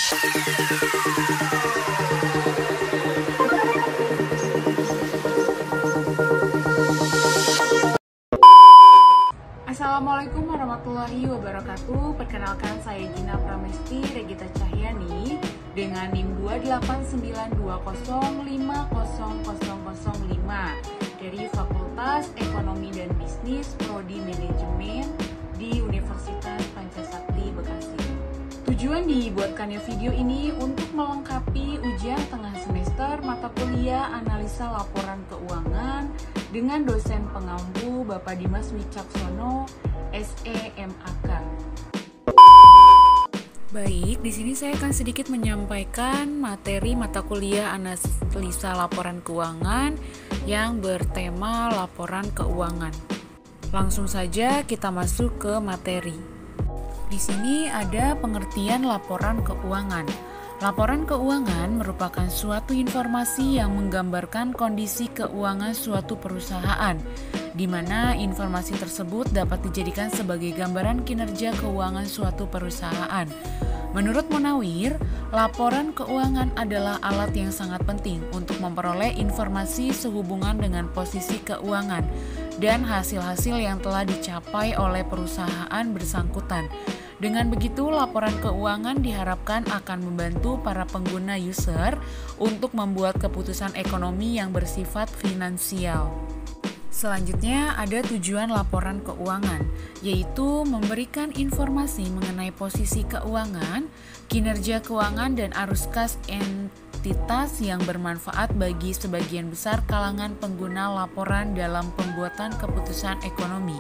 Assalamualaikum warahmatullahi wabarakatuh. Perkenalkan, saya Gina Pramesti Regita Cahyani dengan NIM 28920500005 dari Fakultas Ekonomi dan Bisnis Prodi Manajemen di Universitas Pancasakti Bekasi. Tujuan dibuatkannya video ini untuk melengkapi ujian tengah semester mata kuliah analisa laporan keuangan dengan dosen pengampu Bapak Dimas Wicaksono, SEMAK. Baik, di sini saya akan sedikit menyampaikan materi mata kuliah analisa laporan keuangan yang bertema laporan keuangan. Langsung saja kita masuk ke materi. Di sini ada pengertian laporan keuangan. Laporan keuangan merupakan suatu informasi yang menggambarkan kondisi keuangan suatu perusahaan, di mana informasi tersebut dapat dijadikan sebagai gambaran kinerja keuangan suatu perusahaan. Menurut Munawir, laporan keuangan adalah alat yang sangat penting untuk memperoleh informasi sehubungan dengan posisi keuangan dan hasil-hasil yang telah dicapai oleh perusahaan bersangkutan. Dengan begitu, laporan keuangan diharapkan akan membantu para pengguna user untuk membuat keputusan ekonomi yang bersifat finansial. Selanjutnya ada tujuan laporan keuangan, yaitu memberikan informasi mengenai posisi keuangan, kinerja keuangan, dan arus kas entitas yang bermanfaat bagi sebagian besar kalangan pengguna laporan dalam pembuatan keputusan ekonomi.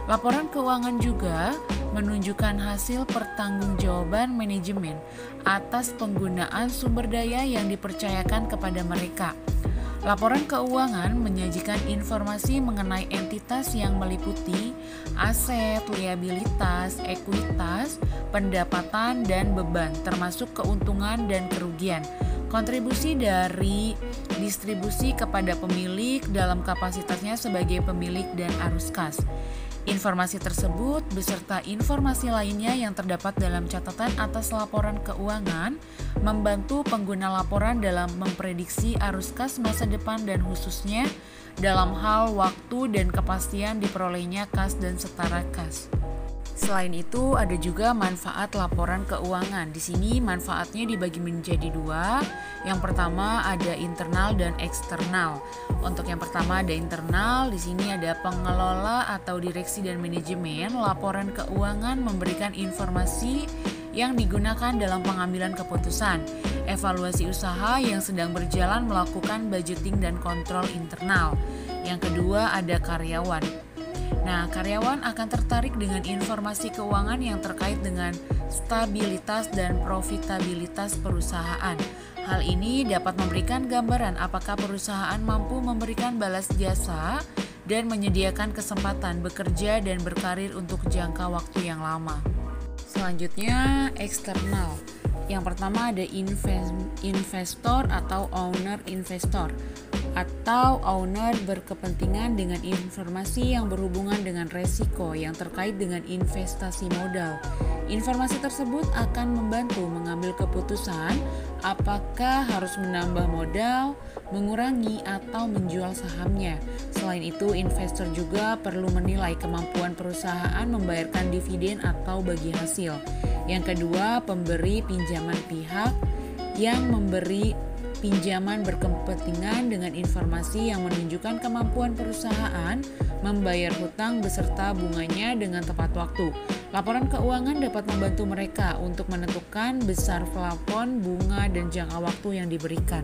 Laporan keuangan juga menunjukkan hasil pertanggungjawaban manajemen atas penggunaan sumber daya yang dipercayakan kepada mereka. Laporan keuangan menyajikan informasi mengenai entitas yang meliputi aset, liabilitas, ekuitas, pendapatan, dan beban, termasuk keuntungan dan kerugian, kontribusi dari distribusi kepada pemilik dalam kapasitasnya sebagai pemilik dan arus kas. Informasi tersebut beserta informasi lainnya yang terdapat dalam catatan atas laporan keuangan membantu pengguna laporan dalam memprediksi arus kas masa depan dan khususnya dalam hal waktu dan kepastian diperolehnya kas dan setara kas. Selain itu, ada juga manfaat laporan keuangan. Di sini manfaatnya dibagi menjadi dua. Yang pertama ada internal dan eksternal. Untuk yang pertama ada internal, di sini ada pengelola atau direksi dan manajemen. Laporan keuangan memberikan informasi yang digunakan dalam pengambilan keputusan, evaluasi usaha yang sedang berjalan, melakukan budgeting dan kontrol internal. Yang kedua ada karyawan. Nah, karyawan akan tertarik dengan informasi keuangan yang terkait dengan stabilitas dan profitabilitas perusahaan. Hal ini dapat memberikan gambaran apakah perusahaan mampu memberikan balas jasa dan menyediakan kesempatan bekerja dan berkarir untuk jangka waktu yang lama. Selanjutnya, eksternal. Yang pertama ada investor atau owner investor atau owner berkepentingan dengan informasi yang berhubungan dengan resiko yang terkait dengan investasi modal. Informasi tersebut akan membantu mengambil keputusan apakah harus menambah modal, mengurangi, atau menjual sahamnya. Selain itu, investor juga perlu menilai kemampuan perusahaan membayarkan dividen atau bagi hasil. Yang kedua, pemberi pinjaman pihak yang memberi pinjaman berkepentingan dengan informasi yang menunjukkan kemampuan perusahaan membayar hutang beserta bunganya dengan tepat waktu. Laporan keuangan dapat membantu mereka untuk menentukan besar plafon, bunga, dan jangka waktu yang diberikan.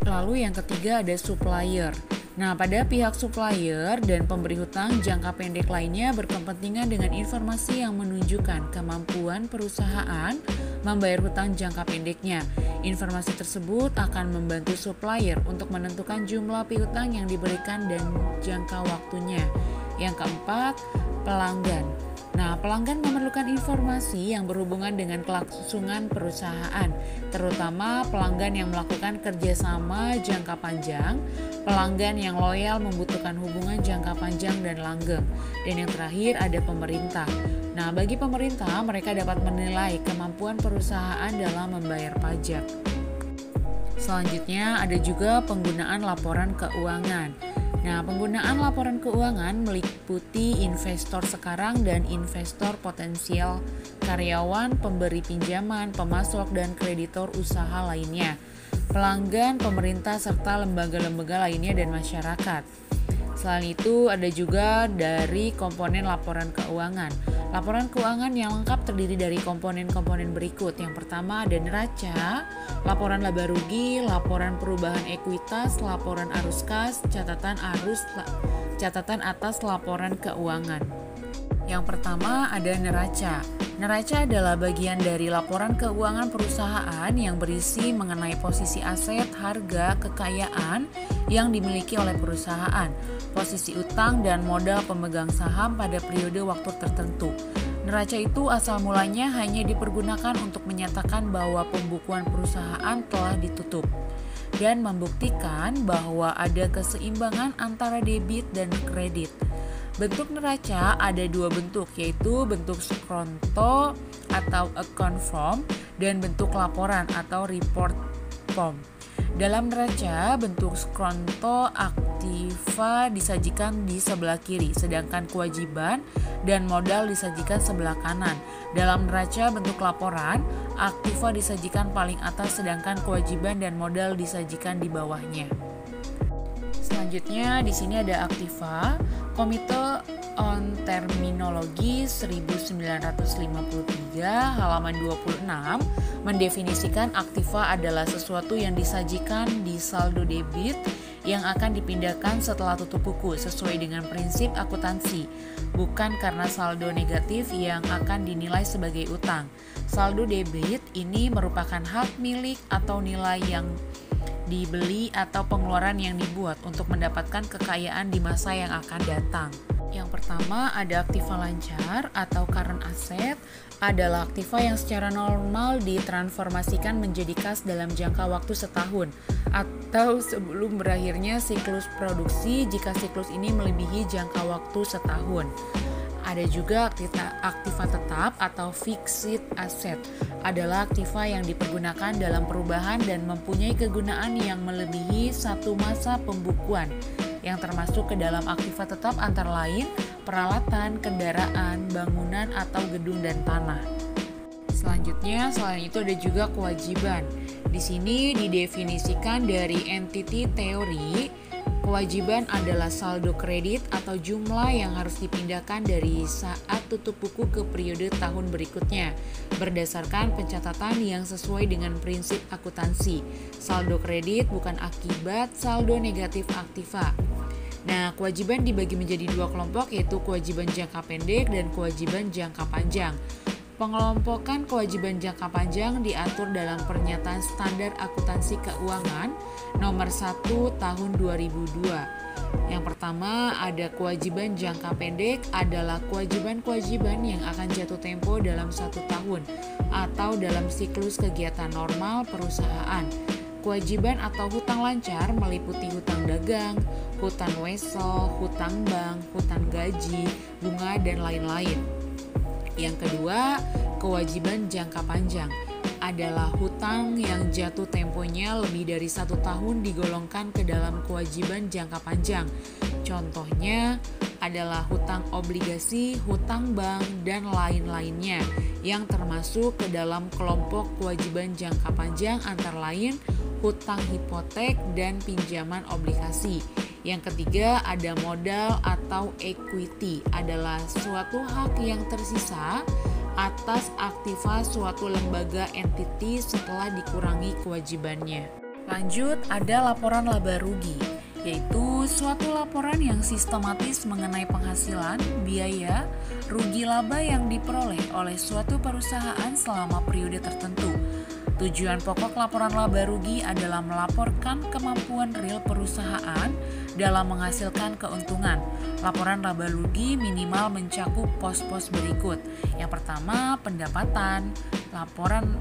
Lalu yang ketiga ada supplier. Nah, pada pihak supplier dan pemberi hutang jangka pendek lainnya berkepentingan dengan informasi yang menunjukkan kemampuan perusahaan membayar hutang jangka pendeknya. Informasi tersebut akan membantu supplier untuk menentukan jumlah piutang yang diberikan dan jangka waktunya. Yang keempat, pelanggan. Nah, pelanggan memerlukan informasi yang berhubungan dengan kelangsungan perusahaan, terutama pelanggan yang melakukan kerjasama jangka panjang, pelanggan yang loyal membutuhkan hubungan jangka panjang dan langgeng, dan yang terakhir ada pemerintah. Nah, bagi pemerintah, mereka dapat menilai kemampuan perusahaan dalam membayar pajak. Selanjutnya ada juga penggunaan laporan keuangan. Nah, penggunaan laporan keuangan meliputi investor sekarang dan investor potensial, karyawan, pemberi pinjaman, pemasok, dan kreditor usaha lainnya, pelanggan, pemerintah, serta lembaga-lembaga lainnya dan masyarakat. Selain itu, ada juga dari komponen laporan keuangan. Laporan keuangan yang lengkap terdiri dari komponen-komponen berikut. Yang pertama ada neraca, laporan laba rugi, laporan perubahan ekuitas, laporan arus kas, catatan atas laporan keuangan. Yang pertama ada neraca. Neraca adalah bagian dari laporan keuangan perusahaan yang berisi mengenai posisi aset, harga, kekayaan yang dimiliki oleh perusahaan, posisi utang dan modal pemegang saham pada periode waktu tertentu. Neraca itu asal mulanya hanya dipergunakan untuk menyatakan bahwa pembukuan perusahaan telah ditutup dan membuktikan bahwa ada keseimbangan antara debit dan kredit. Bentuk neraca ada dua bentuk, yaitu bentuk skronto atau account form dan bentuk laporan atau report form. Dalam neraca, bentuk skronto aktiva disajikan di sebelah kiri, sedangkan kewajiban dan modal disajikan sebelah kanan. Dalam neraca bentuk laporan, aktiva disajikan paling atas, sedangkan kewajiban dan modal disajikan di bawahnya. Selanjutnya di sini ada aktiva. Komite on Terminologi 1953 halaman 26 mendefinisikan aktiva adalah sesuatu yang disajikan di saldo debit yang akan dipindahkan setelah tutup buku sesuai dengan prinsip akuntansi, bukan karena saldo negatif yang akan dinilai sebagai utang. Saldo debit ini merupakan hak milik atau nilai yang dibeli atau pengeluaran yang dibuat untuk mendapatkan kekayaan di masa yang akan datang. Yang pertama ada aktiva lancar atau current asset, adalah aktiva yang secara normal ditransformasikan menjadi kas dalam jangka waktu setahun atau sebelum berakhirnya siklus produksi jika siklus ini melebihi jangka waktu setahun. Ada juga aktiva tetap atau fixed asset, adalah aktiva yang dipergunakan dalam perubahan dan mempunyai kegunaan yang melebihi satu masa pembukuan, yang termasuk ke dalam aktiva tetap antara lain peralatan, kendaraan, bangunan atau gedung dan tanah. Selanjutnya, selain itu ada juga kewajiban. Di sini didefinisikan dari entity teori. Kewajiban adalah saldo kredit atau jumlah yang harus dipindahkan dari saat tutup buku ke periode tahun berikutnya berdasarkan pencatatan yang sesuai dengan prinsip akuntansi. Saldo kredit bukan akibat saldo negatif aktiva. Nah, kewajiban dibagi menjadi dua kelompok, yaitu kewajiban jangka pendek dan kewajiban jangka panjang. Pengelompokan kewajiban jangka panjang diatur dalam Pernyataan Standar Akuntansi Keuangan Nomor 1 Tahun 2002. Yang pertama ada kewajiban jangka pendek, adalah kewajiban-kewajiban yang akan jatuh tempo dalam 1 tahun atau dalam siklus kegiatan normal perusahaan. Kewajiban atau hutang lancar meliputi hutang dagang, hutang wesel, hutang bank, hutang gaji, bunga, dan lain-lain. Yang kedua, kewajiban jangka panjang adalah hutang yang jatuh temponya lebih dari 1 tahun digolongkan ke dalam kewajiban jangka panjang. Contohnya adalah hutang obligasi, hutang bank, dan lain-lainnya yang termasuk ke dalam kelompok kewajiban jangka panjang antara lain hutang hipotek dan pinjaman obligasi. Yang ketiga ada modal atau equity, adalah suatu hak yang tersisa atas aktiva suatu lembaga entiti setelah dikurangi kewajibannya. Lanjut ada laporan laba rugi. yaitu suatu laporan yang sistematis mengenai penghasilan, biaya, rugi laba yang diperoleh oleh suatu perusahaan selama periode tertentu. Tujuan pokok laporan laba rugi adalah melaporkan kemampuan real perusahaan dalam menghasilkan keuntungan. Laporan laba rugi minimal mencakup pos-pos berikut. Yang pertama, pendapatan, laporan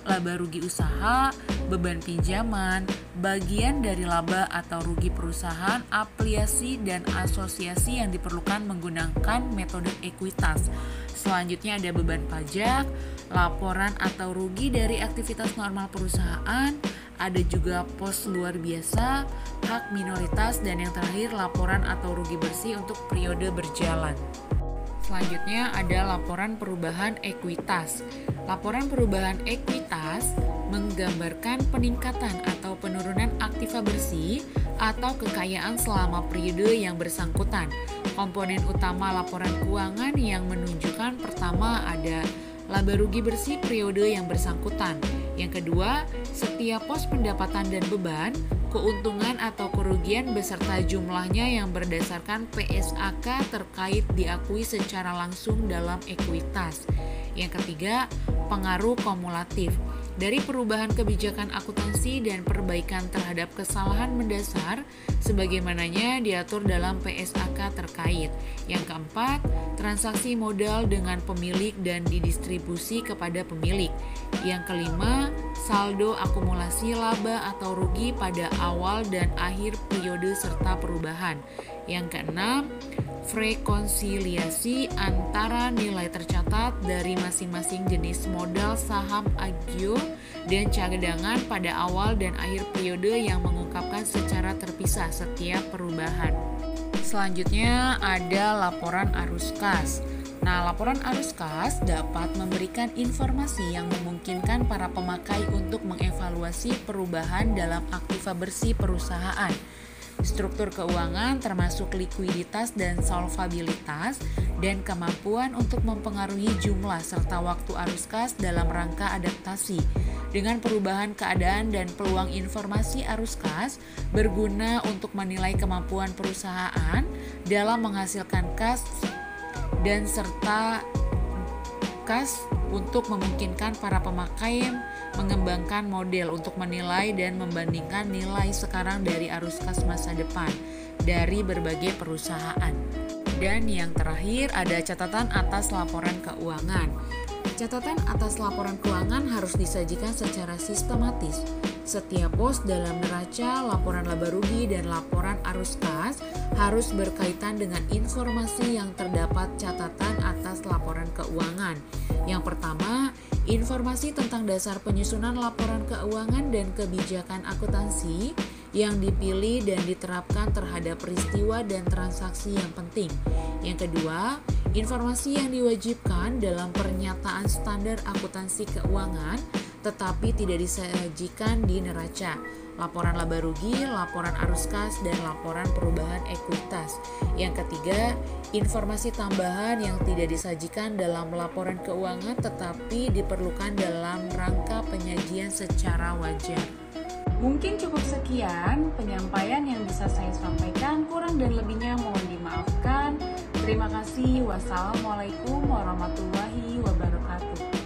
laba rugi usaha, beban pinjaman, bagian dari laba atau rugi perusahaan, afiliasi dan asosiasi yang diperlukan menggunakan metode ekuitas. Selanjutnya ada beban pajak, laporan atau rugi dari aktivitas normal perusahaan, ada juga pos luar biasa, hak minoritas, dan yang terakhir laporan atau rugi bersih untuk periode berjalan. Selanjutnya ada laporan perubahan ekuitas. Laporan perubahan ekuitas menggambarkan peningkatan atau penurunan aktiva bersih atau kekayaan selama periode yang bersangkutan. Komponen utama laporan keuangan yang menunjukkan pertama ada laba rugi bersih periode yang bersangkutan. Yang kedua, setiap pos pendapatan dan beban, keuntungan atau kerugian beserta jumlahnya yang berdasarkan PSAK terkait diakui secara langsung dalam ekuitas. Yang ketiga, pengaruh kumulatif. Dari perubahan kebijakan akuntansi dan perbaikan terhadap kesalahan mendasar sebagaimananya diatur dalam PSAK terkait. Yang keempat, transaksi modal dengan pemilik dan didistribusi kepada pemilik. Yang kelima, saldo akumulasi laba atau rugi pada awal dan akhir periode serta perubahan. Yang keenam, rekonsiliasi antara nilai tercatat dari masing-masing jenis modal saham agio dan cadangan pada awal dan akhir periode yang mengungkapkan secara terpisah setiap perubahan. Selanjutnya ada laporan arus kas. Nah, laporan arus kas dapat memberikan informasi yang memungkinkan para pemakai untuk mengevaluasi perubahan dalam aktiva bersih perusahaan. Struktur keuangan termasuk likuiditas dan solvabilitas dan kemampuan untuk mempengaruhi jumlah serta waktu arus kas dalam rangka adaptasi. Dengan perubahan keadaan dan peluang informasi arus kas berguna untuk menilai kemampuan perusahaan dalam menghasilkan kas dan serta kas untuk memungkinkan para pemakai mengembangkan model untuk menilai dan membandingkan nilai sekarang dari arus kas masa depan dari berbagai perusahaan. Dan yang terakhir ada catatan atas laporan keuangan. Catatan atas laporan keuangan harus disajikan secara sistematis. Setiap pos dalam neraca, laporan laba rugi, dan laporan arus kas harus berkaitan dengan informasi yang terdapat catatan atas laporan keuangan. Yang pertama, informasi tentang dasar penyusunan laporan keuangan dan kebijakan akuntansi yang dipilih dan diterapkan terhadap peristiwa dan transaksi yang penting. Yang kedua, informasi yang diwajibkan dalam pernyataan standar akuntansi keuangan tetapi tidak disajikan di neraca. Laporan laba rugi, laporan arus kas, dan laporan perubahan ekuitas. Yang ketiga, informasi tambahan yang tidak disajikan dalam laporan keuangan tetapi diperlukan dalam rangka penyajian secara wajar. Mungkin cukup sekian penyampaian yang bisa saya sampaikan, kurang dan lebihnya mohon dimaafkan. Terima kasih. Wassalamualaikum warahmatullahi wabarakatuh.